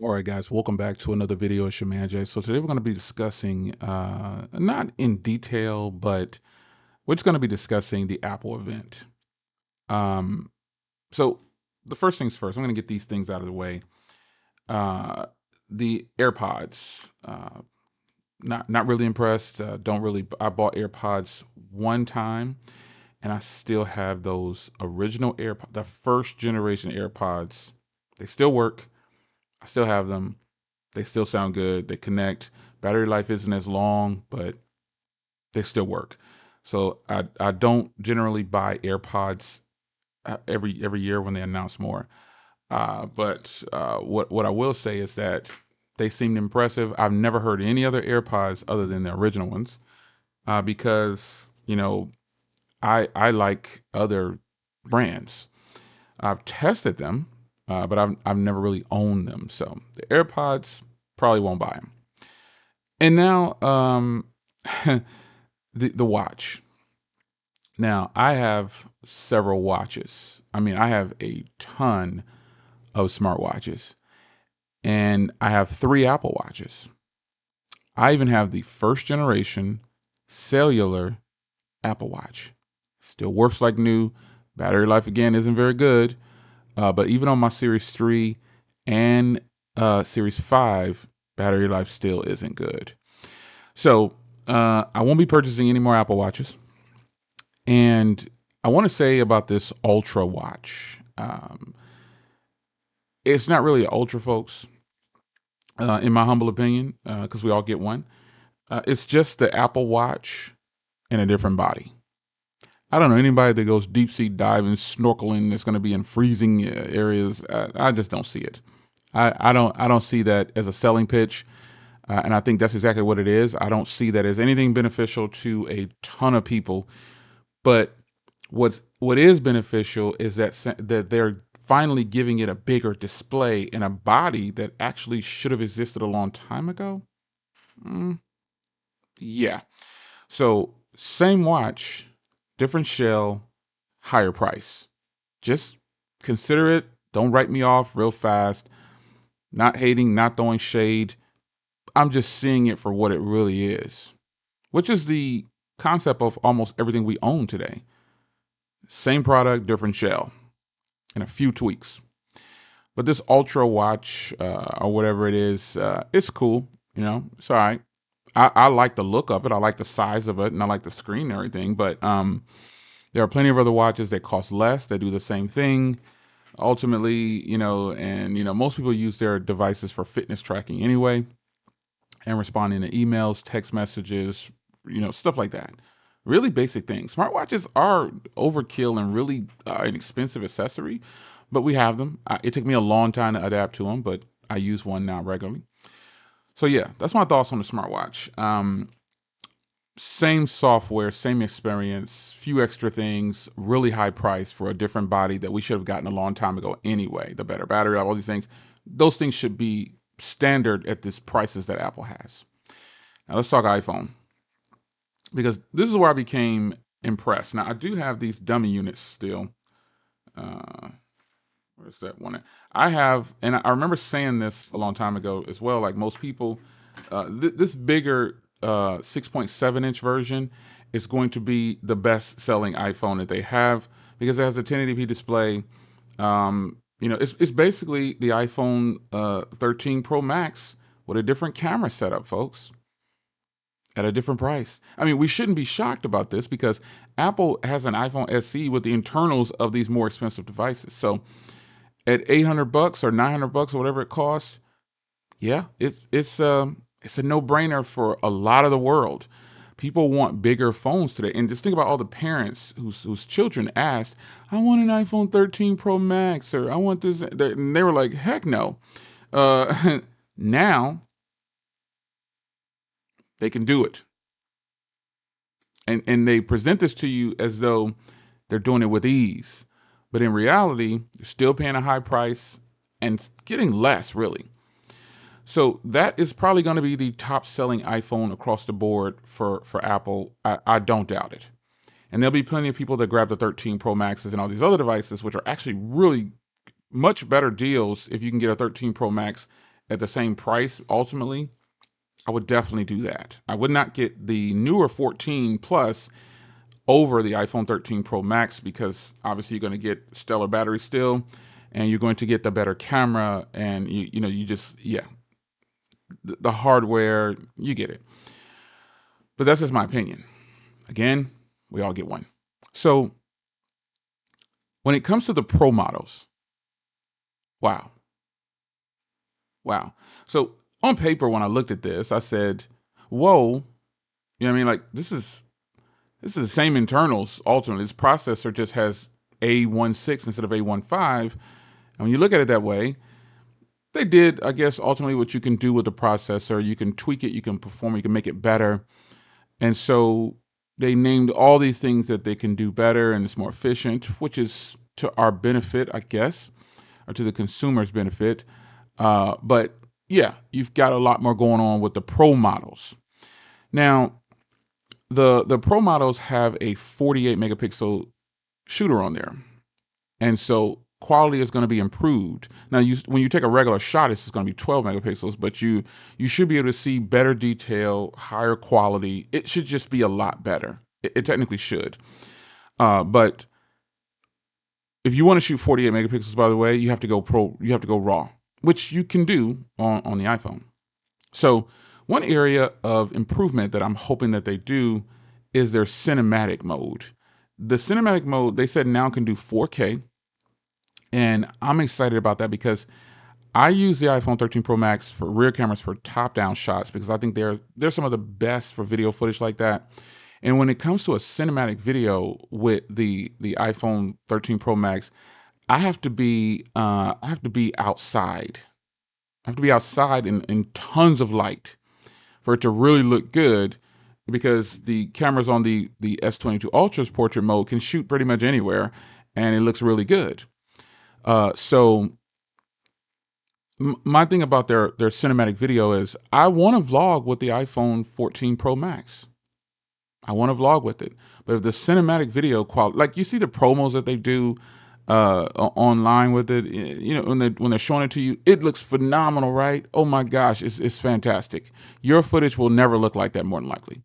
All right, guys, welcome back to another video. It's your man Jay. So today we're going to be discussing, not in detail, but we're just going to be discussing the Apple event. Um, so the first things first, I'm going to get these things out of the way. Uh, the AirPods, not really impressed. Don't really. I bought AirPods one time, and I still have those original AirPods, the first generation AirPods. They still work. I still have them. They still sound good. They connect. Battery life isn't as long, but they still work. So I don't generally buy AirPods every year when they announce more. But what I will say is that they seemed impressive. I've never heard any other AirPods other than the original ones, because I like other brands. I've tested them, but I've never really owned them. So the AirPods, probably won't buy them. And now, the watch. Now I have several watches. I mean, I have a ton of smartwatches, and I have 3 Apple Watches. I even have the first generation cellular Apple Watch. Still works like new. Battery life again isn't very good, but even on my Series 3 and Series 5, battery life still isn't good. So I won't be purchasing any more Apple Watches. And I want to say about this Ultra watch. It's not really an Ultra, folks, in my humble opinion, because we all get one. It's just the Apple Watch in a different body. I don't know anybody that goes deep sea diving, snorkeling, that's going to be in freezing areas. I just don't see it. I don't see that as a selling pitch. And I think that's exactly what it is. I don't see that as anything beneficial to a ton of people. But what is beneficial is that they're finally giving it a bigger display in a body that actually should have existed a long time ago. Mm, yeah. So same watch, different shell, higher price. Just consider it. Don't write me off real fast. Not hating, not throwing shade. I'm just seeing it for what it really is, which is the concept of almost everything we own today. Same product, different shell, and a few tweaks. But this Ultra watch, or whatever it is, it's cool. It's all right. I like the look of it. I like the size of it, and I like the screen and everything. But there are plenty of other watches that cost less, that do the same thing. Ultimately, and most people use their devices for fitness tracking anyway, and responding to emails, text messages, stuff like that. Really basic things. Smartwatches are overkill and really an expensive accessory, but we have them. It took me a long time to adapt to them, but I use one now regularly. So yeah, that's my thoughts on the smartwatch. Same software, same experience, few extra things, really high price for a different body that we should have gotten a long time ago anyway. The better battery, all these things. Those things should be standard at this prices that Apple has. Now let's talk iPhone, because this is where I became impressed. Now I do have these dummy units still. Uh, where's that one at? I have, and I remember saying this a long time ago as well. Like most people, this bigger 6.7-inch version is going to be the best selling iPhone that they have, because it has a 1080p display. It's basically the iPhone 13 Pro Max with a different camera setup, folks, at a different price. I mean, we shouldn't be shocked about this, because Apple has an iPhone SE with the internals of these more expensive devices. So at $800 or $900 or whatever it costs, yeah, it's a no-brainer for a lot of the world. People want bigger phones today, and just think about all the parents whose children asked, "I want an iPhone 13 Pro Max," or "I want this," and they were like, "Heck no!" Now they can do it, and they present this to you as though they're doing it with ease, but in reality, they're still paying a high price and getting less, really. So that is probably going to be the top selling iPhone across the board for Apple. I don't doubt it. And there'll be plenty of people that grab the 13 Pro Maxes and all these other devices, which are actually really much better deals if you can get a 13 Pro Max at the same price, ultimately, I would definitely do that. I would not get the newer 14 Plus over the iPhone 13 Pro Max because obviously you're going to get stellar battery still, and you're going to get the better camera, and you just the hardware, you get it. But that's just my opinion. Again, we all get one. So when it comes to the Pro models, wow, wow. So on paper, when I looked at this, I said, "Whoa." You know what I mean? Like this is the same internals. Ultimately, this processor just has A16 instead of A15. And when you look at it that way, they did, I guess, ultimately what you can do with the processor. You can tweak it, you can perform, you can make it better. And so they named all these things that they can do better and it's more efficient, which is to our benefit, I guess, or to the consumer's benefit. But yeah, you've got a lot more going on with the Pro models. Now, the Pro models have a 48 megapixel shooter on there. And so quality is going to be improved. Now, when you take a regular shot, it's going to be 12 megapixels, but you should be able to see better detail, higher quality. It should just be a lot better. It technically should. But if you want to shoot 48 megapixels, by the way, you have to go pro. You have to go raw, which you can do on the iPhone. So one area of improvement that I'm hoping that they do is their cinematic mode. The cinematic mode, they said now can do 4K. And I'm excited about that because I use the iPhone 13 Pro Max for rear cameras for top-down shots because I think they're some of the best for video footage like that. And when it comes to a cinematic video with the iPhone 13 Pro Max, I have to be outside. I have to be outside in tons of light for it to really look good because the cameras on the S22 Ultra's portrait mode can shoot pretty much anywhere and it looks really good. So my thing about their cinematic video is I want to vlog with the iPhone 14 Pro Max. I want to vlog with it. But if the cinematic video quality, like you see the promos that they do online with it, when they're showing it to you, it looks phenomenal, right? Oh my gosh, it's fantastic. Your footage will never look like that more than likely.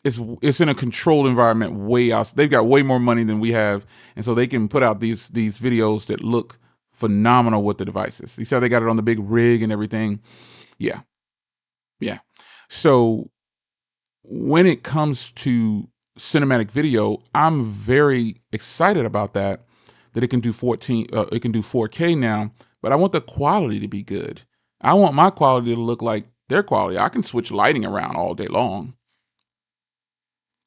It's in a controlled environment way out. They've got way more money than we have, and so they can put out these videos that look phenomenal with the devices. You see how they got it on the big rig and everything. Yeah, yeah. So when it comes to cinematic video, I'm very excited about that. That it can do 14. It can do 4K now, but I want the quality to be good. I want my quality to look like their quality. I can switch lighting around all day long,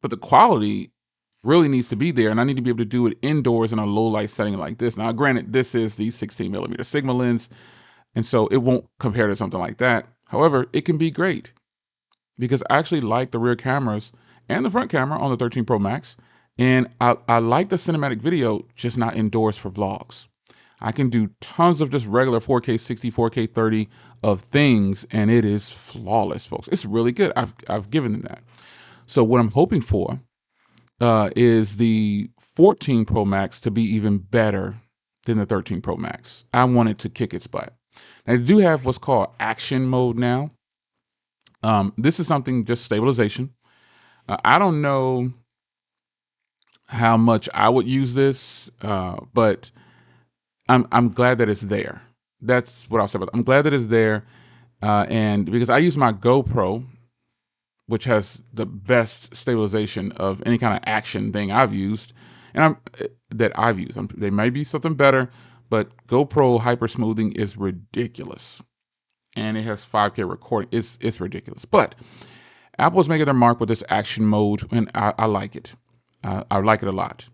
but the quality really needs to be there, and I need to be able to do it indoors in a low light setting like this. Now, granted, this is the 16 millimeter Sigma lens, and so it won't compare to something like that. However, it can be great because I actually like the rear cameras and the front camera on the 13 Pro Max, and I like the cinematic video, just not indoors for vlogs. I can do tons of just regular 4K 60, 4K 30 of things, and it is flawless, folks. It's really good. I've given them that. So what I'm hoping for is the 14 Pro Max to be even better than the 13 Pro Max. I want it to kick its butt. Now, they do have what's called action mode now. This is something just stabilization. I don't know how much I would use this, but I'm glad that it's there. That's what I'll say about it. I'm glad that it's there, and because I use my GoPro, which has the best stabilization of any kind of action thing I've used, and I've used. There may be something better, but GoPro hyper smoothing is ridiculous, and it has 5K recording. It's ridiculous, but Apple's making their mark with this action mode, and I like it. I like it a lot.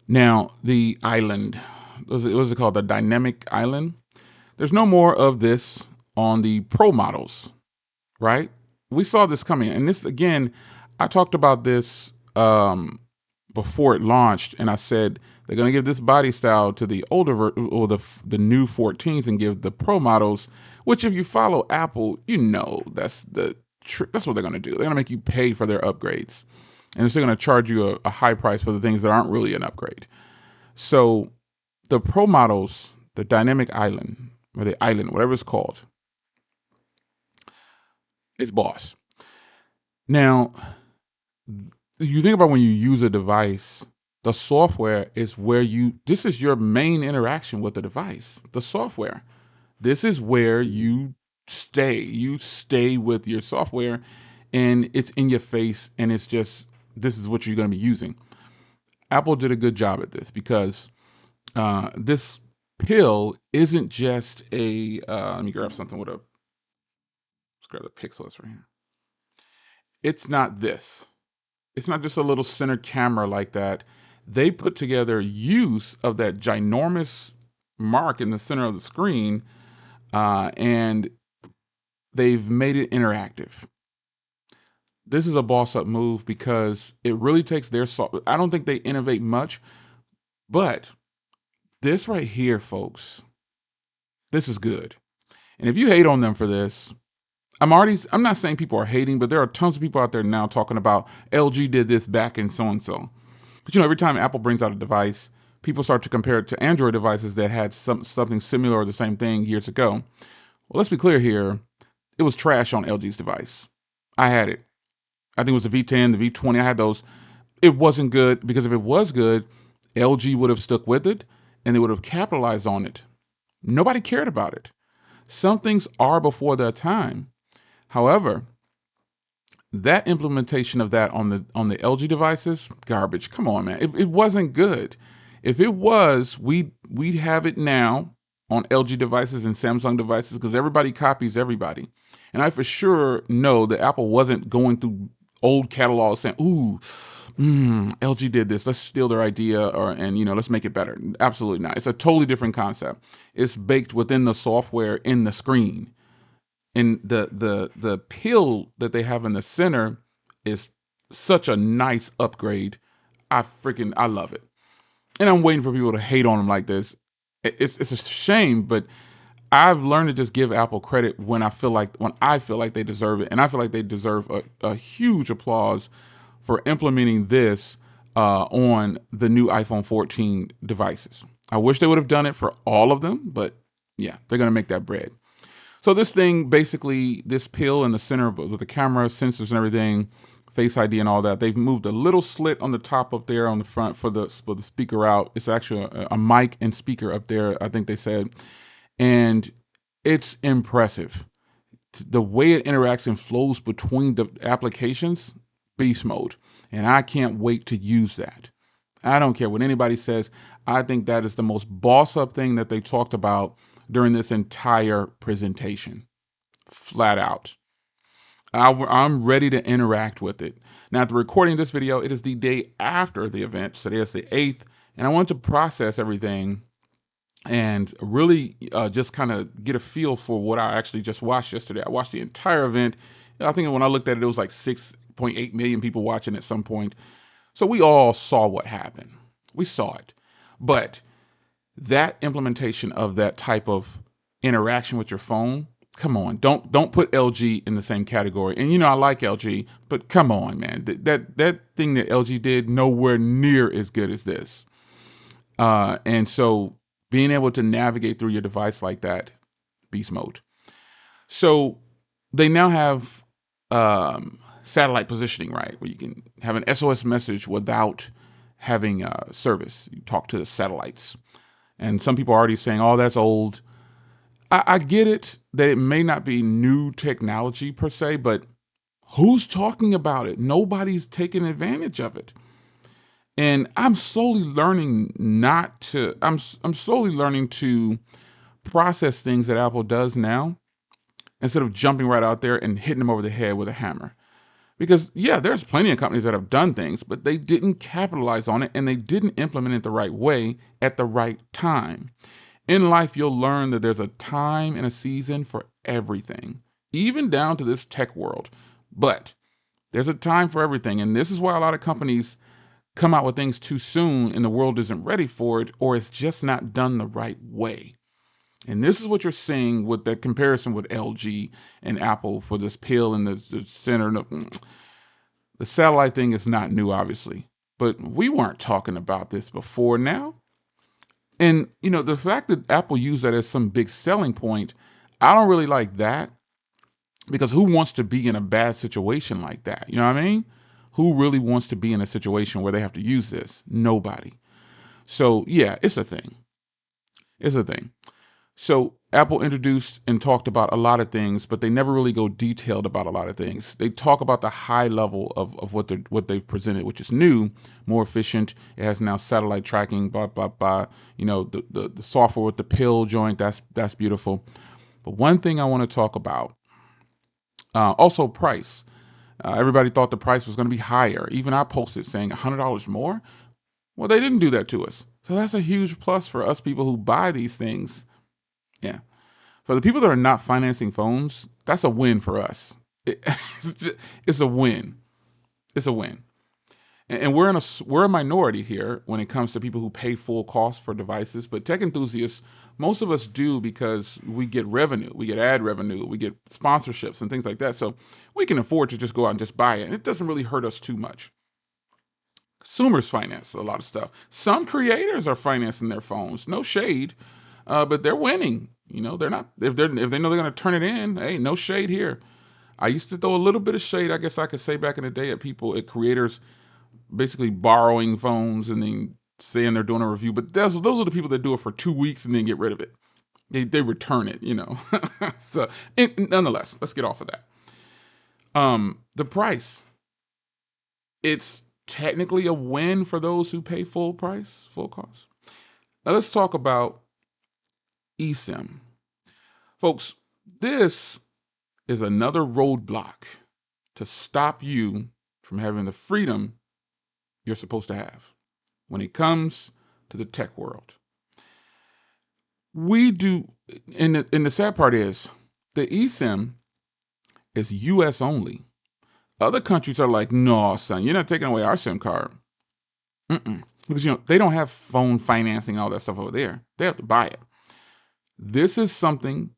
Now, the island, what was it called? The dynamic island. There's no more of this on the Pro models, right? We saw this coming, and this again, I talked about this before it launched, and I said they're going to give this body style to the older or the new 14s and give the Pro models, which if you follow Apple, that's what they're going to do. They're going to make you pay for their upgrades, and they're going to charge you a high price for the things that aren't really an upgrade. So the Pro models, the dynamic island or the island, whatever it's called, It's boss. Now, you think about when you use a device, the software is where this is your main interaction with the device, the software. This is where you stay. You stay with your software and it's in your face and this is what you're going to be using. Apple did a good job at this because this pill isn't just let me grab something let's grab the Pixels right here. It's not this. It's not just a little center camera like that. They put together use of that ginormous mark in the center of the screen, and they've made it interactive. This is a boss up move because it really takes their software. I don't think they innovate much, but this right here, folks, this is good. And if you hate on them for this, I'm not saying people are hating, but there are tons of people out there now talking about LG did this back in so and so. But every time Apple brings out a device, people start to compare it to Android devices that had something similar or the same thing years ago. Well, let's be clear here. It was trash on LG's device. I had it. I think it was the V10, the V20. I had those. It wasn't good because if it was good, LG would have stuck with it and they would have capitalized on it. Nobody cared about it. Some things are before their time. However, that implementation of that on the LG devices, garbage. Come on, man. It wasn't good. If it was, we'd have it now on LG devices and Samsung devices because everybody copies everybody. And I for sure know that Apple wasn't going through old catalogs saying, "Ooh, LG did this. Let's steal their idea, and let's make it better." Absolutely not. It's a totally different concept. It's baked within the software in the screen. And the pill that they have in the center is such a nice upgrade. I love it. And I'm waiting for people to hate on them like this. It's a shame, but I've learned to just give Apple credit when I feel like they deserve it, and I feel like they deserve a huge applause for implementing this on the new iPhone 14 devices. I wish they would have done it for all of them, but yeah, they're gonna make that bread. So this thing, basically, this pill in the center with the camera, sensors and everything, Face ID and all that, they've moved a little slit on the top up there on the front for the speaker out. It's actually a mic and speaker up there, I think they said. And it's impressive. The way it interacts and flows between the applications, beast mode. And I can't wait to use that. I don't care what anybody says. I think that is the most boss up thing that they talked about during this entire presentation. Flat out. I'm ready to interact with it. Now, at the recording of this video, it is the day after the event. So today is the 8th. And I want to process everything and really just kind of get a feel for what I actually just watched yesterday. I watched the entire event. I think when I looked at it, it was like 6.8 million people watching at some point. So we all saw what happened. We saw it. But that implementation of that type of interaction with your phone, come on, don't put LG in the same category. And I like LG, but come on, man, that thing that LG did nowhere near as good as this. And so being able to navigate through your device like that, beast mode. So they now have satellite positioning, right, where you can have an SOS message without having service. You talk to the satellites. And some people are already saying, "Oh, that's old." I get it that it may not be new technology per se, but who's talking about it? Nobody's taking advantage of it. And I'm slowly learning I'm slowly learning to process things that Apple does now instead of jumping right out there and hitting them over the head with a hammer. Because yeah, there's plenty of companies that have done things, but they didn't capitalize on it and they didn't implement it the right way at the right time. In life, you'll learn that there's a time and a season for everything, even down to this tech world. But there's a time for everything. And this is why a lot of companies come out with things too soon and the world isn't ready for it, or it's just not done the right way. And this is what you're seeing with that comparison with LG and Apple for this pill in the center. The satellite thing is not new, obviously, but we weren't talking about this before now. And, the fact that Apple used that as some big selling point, I don't really like that Because who wants to be in a bad situation like that? You know what I mean? Who really wants to be in a situation where they have to use this? Nobody. So yeah, it's a thing. It's a thing. So Apple introduced and talked about a lot of things, but they never really go detailed about a lot of things. They talk about the high level of what they've presented, which is new, more efficient. It has now satellite tracking, blah blah blah. You know, the software with the pill joint, that's beautiful. But one thing I want to talk about, also price. Everybody thought the price was going to be higher. Even I posted saying $100 more. Well, they didn't do that to us. So that's a huge plus for us people who buy these things. Yeah. For the people that are not financing phones, that's a win for us. It's a win. It's a win. And we're a minority here when it comes to people who pay full cost for devices. But tech enthusiasts, most of us do because we get revenue, we get ad revenue, we get sponsorships and things like that. So we can afford to just go out and just buy it. And it doesn't really hurt us too much. Consumers finance a lot of stuff. Some creators are financing their phones. No shade, but they're winning. You know, they're not if they know they're going to turn it in. Hey, no shade here. I used to throw a little bit of shade, I guess I could say, back in the day at people, at creators, basically borrowing phones and then saying they're doing a review. But those are the people that do it for 2 weeks and then get rid of it. They return it, you know. So nonetheless, let's get off of that. The price. It's technically a win for those who pay full price, full cost. Now let's talk about eSIM. Folks, this is another roadblock to stop you from having the freedom you're supposed to have when it comes to the tech world. We do, and the sad part is the eSIM is US only. Other countries are like, no, son, you're not taking away our SIM card. Because, you know, they don't have phone financing, all that stuff over there. They have to buy it. This is something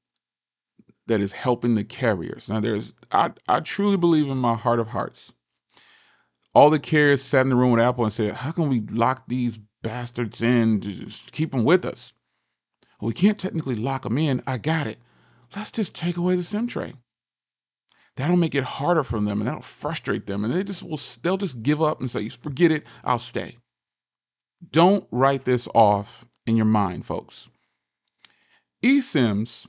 that is helping the carriers. Now, I truly believe in my heart of hearts, all the carriers sat in the room with Apple and said, how can we lock these bastards in to just keep them with us? Well, we can't technically lock them in. I got it. Let's just take away the SIM tray. That'll make it harder for them and that'll frustrate them. And they'll just give up and say, forget it, I'll stay. Don't write this off in your mind, folks. eSIMs,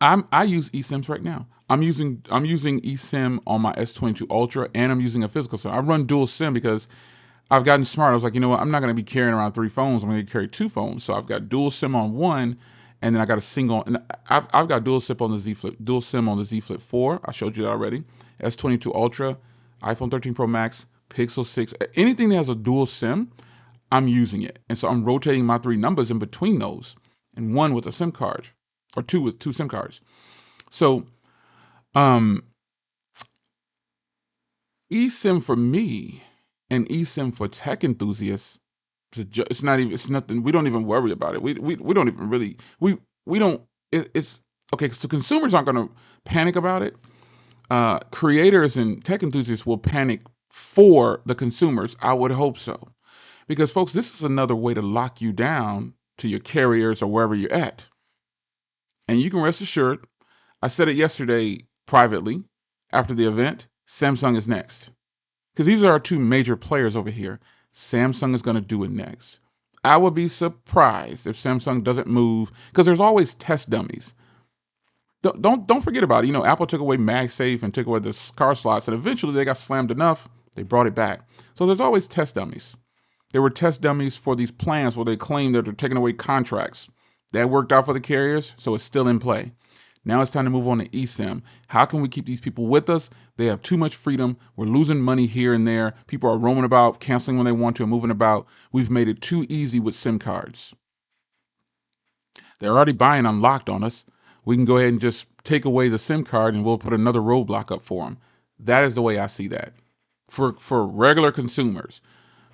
I use eSIMs right now. I'm using eSIM on my S22 Ultra, and I'm using a physical SIM. I run dual SIM because I've gotten smart. I was like, you know what? I'm not going to be carrying around 3 phones. I'm going to carry 2 phones. So I've got dual SIM on one, and then I got a single. And I've got dual SIM on the Z Flip, dual SIM on the Z Flip 4. I showed you that already. S22 Ultra, iPhone 13 Pro Max, Pixel 6. Anything that has a dual SIM, I'm using it. And so I'm rotating my 3 numbers in between those, and one with a SIM card, or 2 with 2 SIM cards. So, eSIM for me and eSIM for tech enthusiasts, it's not even, it's nothing. We don't even worry about it. We don't even really, we don't, it's okay. So consumers aren't going to panic about it. Creators and tech enthusiasts will panic for the consumers. I would hope so. Because folks, this is another way to lock you down to your carriers or wherever you're at. And you can rest assured, I said it yesterday privately after the event, Samsung is next. Because these are our 2 major players over here. Samsung is going to do it next. I would be surprised if Samsung doesn't move, because there's always test dummies. Don't forget about it. You know, Apple took away MagSafe and took away the car slots, and eventually they got slammed enough, they brought it back. So there's always test dummies. There were test dummies for these plans where they claimed that they're taking away contracts. That worked out for the carriers, so it's still in play. Now it's time to move on to eSIM. How can we keep these people with us? They have too much freedom. We're losing money here and there. People are roaming about, canceling when they want to, and moving about. We've made it too easy with SIM cards. They're already buying unlocked on us. We can go ahead and just take away the SIM card and we'll put another roadblock up for them. That is the way I see that for regular consumers.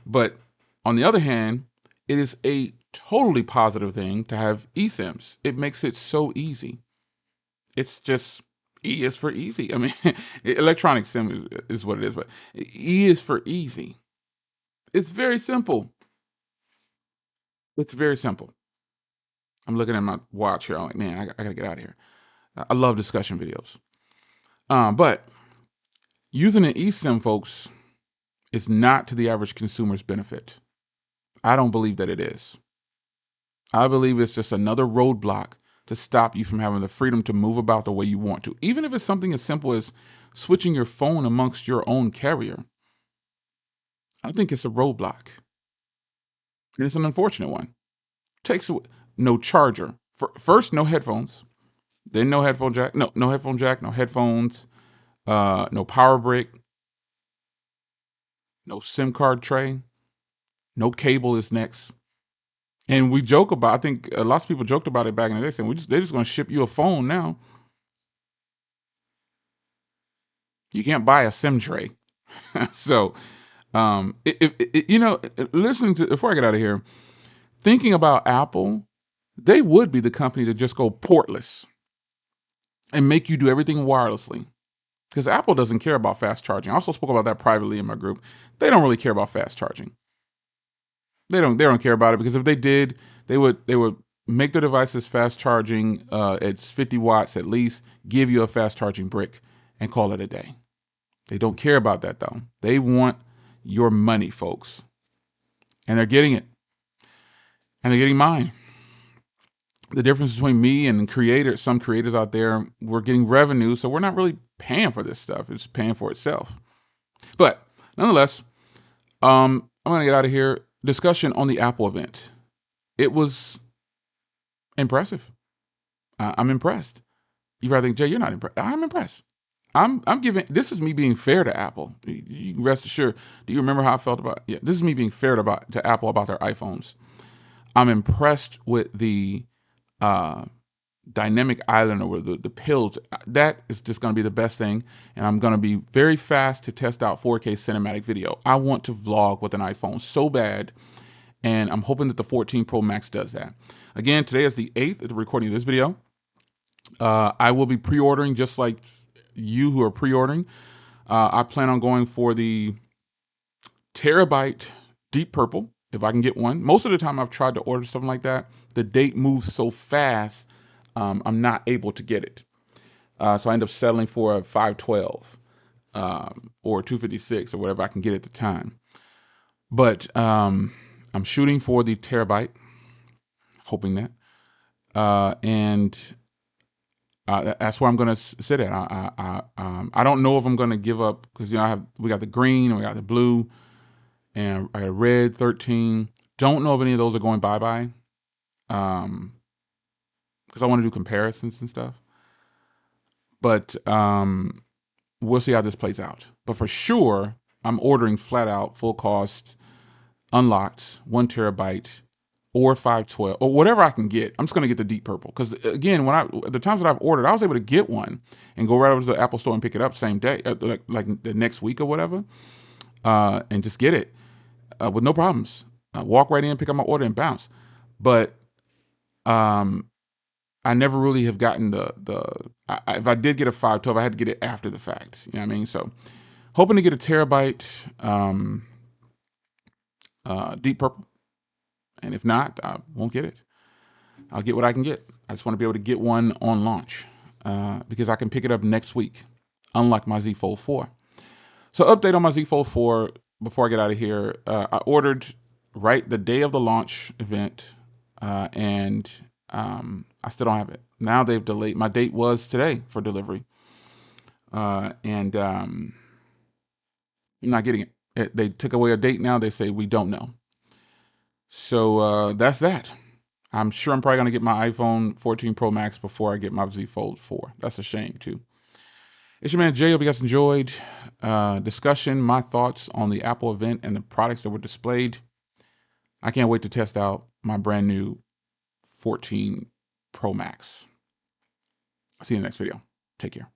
But on the other hand, it is a totally positive thing to have eSIMs. It makes it so easy. It's just, E is for easy. I mean, electronic SIM is what it is, but E is for easy. It's very simple. It's very simple. I'm looking at my watch here. I'm like, man, I got to get out of here. I love discussion videos. But using an eSIM, folks, is not to the average consumer's benefit. I don't believe that it is. I believe it's just another roadblock to stop you from having the freedom to move about the way you want to. Even if it's something as simple as switching your phone amongst your own carrier, I think it's a roadblock. And it's an unfortunate one. Takes no charger. First, no headphones. Then no headphone jack. No headphone jack, no headphones, no power brick, no SIM card tray, no cable is next. And we joke about, I think lots of people joked about it back in the day, saying they're just going to ship you a phone now. You can't buy a SIM tray. So, listening to, before I get out of here, thinking about Apple, they would be the company to just go portless and make you do everything wirelessly. Because Apple doesn't care about fast charging. I also spoke about that privately in my group. They don't really care about fast charging. They don't care about it, because if they did, they would make their devices fast charging at 50 watts at least, give you a fast charging brick, and call it a day. They don't care about that, though. They want your money, folks. And they're getting it. And they're getting mine. The difference between me and some creators out there, we're getting revenue, so we're not really paying for this stuff. It's paying for itself. But nonetheless, I'm going to get out of here. Discussion on the Apple event. It was impressive. I'm impressed. You probably think, Jay, you're not impressed. I'm impressed. I'm giving, this is me being fair to Apple. You can rest assured. Do you remember how I felt about, yeah, this is me being fair to Apple about their iPhones. I'm impressed with the dynamic island, or the pills. That is just going to be the best thing. And I'm going to be very fast to test out 4K cinematic video. I want to vlog with an iPhone so bad. And I'm hoping that the 14 Pro Max does that. Again, today is the 8th of the recording of this video. I will be pre-ordering, just like you who are pre-ordering. I plan on going for the terabyte deep purple, if I can get one. Most of the time I've tried to order something like that, the date moves so fast, I'm not able to get it. So I end up settling for a 512 or 256 or whatever I can get at the time. But I'm shooting for the terabyte, hoping that. And that's where I'm going to sit at. I don't know if I'm going to give up, because we got the green and we got the blue, and I got a red 13. Don't know if any of those are going bye-bye, because I want to do comparisons and stuff. But we'll see how this plays out. But for sure, I'm ordering flat out, full cost, unlocked, 1 terabyte, or 512, or whatever I can get. I'm just going to get the deep purple, because again, the times that I've ordered, I was able to get one and go right over to the Apple store and pick it up same day, like the next week or whatever, and just get it with no problems. Walk right in, pick up my order, and bounce. But I never really have gotten if I did get a 512, I had to get it after the fact. You know what I mean? So hoping to get a terabyte deep purple. And if not, I won't get it. I'll get what I can get. I just want to be able to get one on launch, because I can pick it up next week, unlike my Z Fold 4. So update on my Z Fold 4 before I get out of here. I ordered right the day of the launch event, and I still don't have it. Now they've delayed. My date was today for delivery, and I'm not getting it. They took away a date now. They say we don't know. So that's that. I'm sure I'm probably going to get my iPhone 14 Pro Max before I get my Z Fold 4. That's a shame, too. It's your man, Jay. Hope you guys enjoyed discussion, my thoughts on the Apple event and the products that were displayed. I can't wait to test out my brand new 14 Pro Max. I'll see you in the next video. Take care.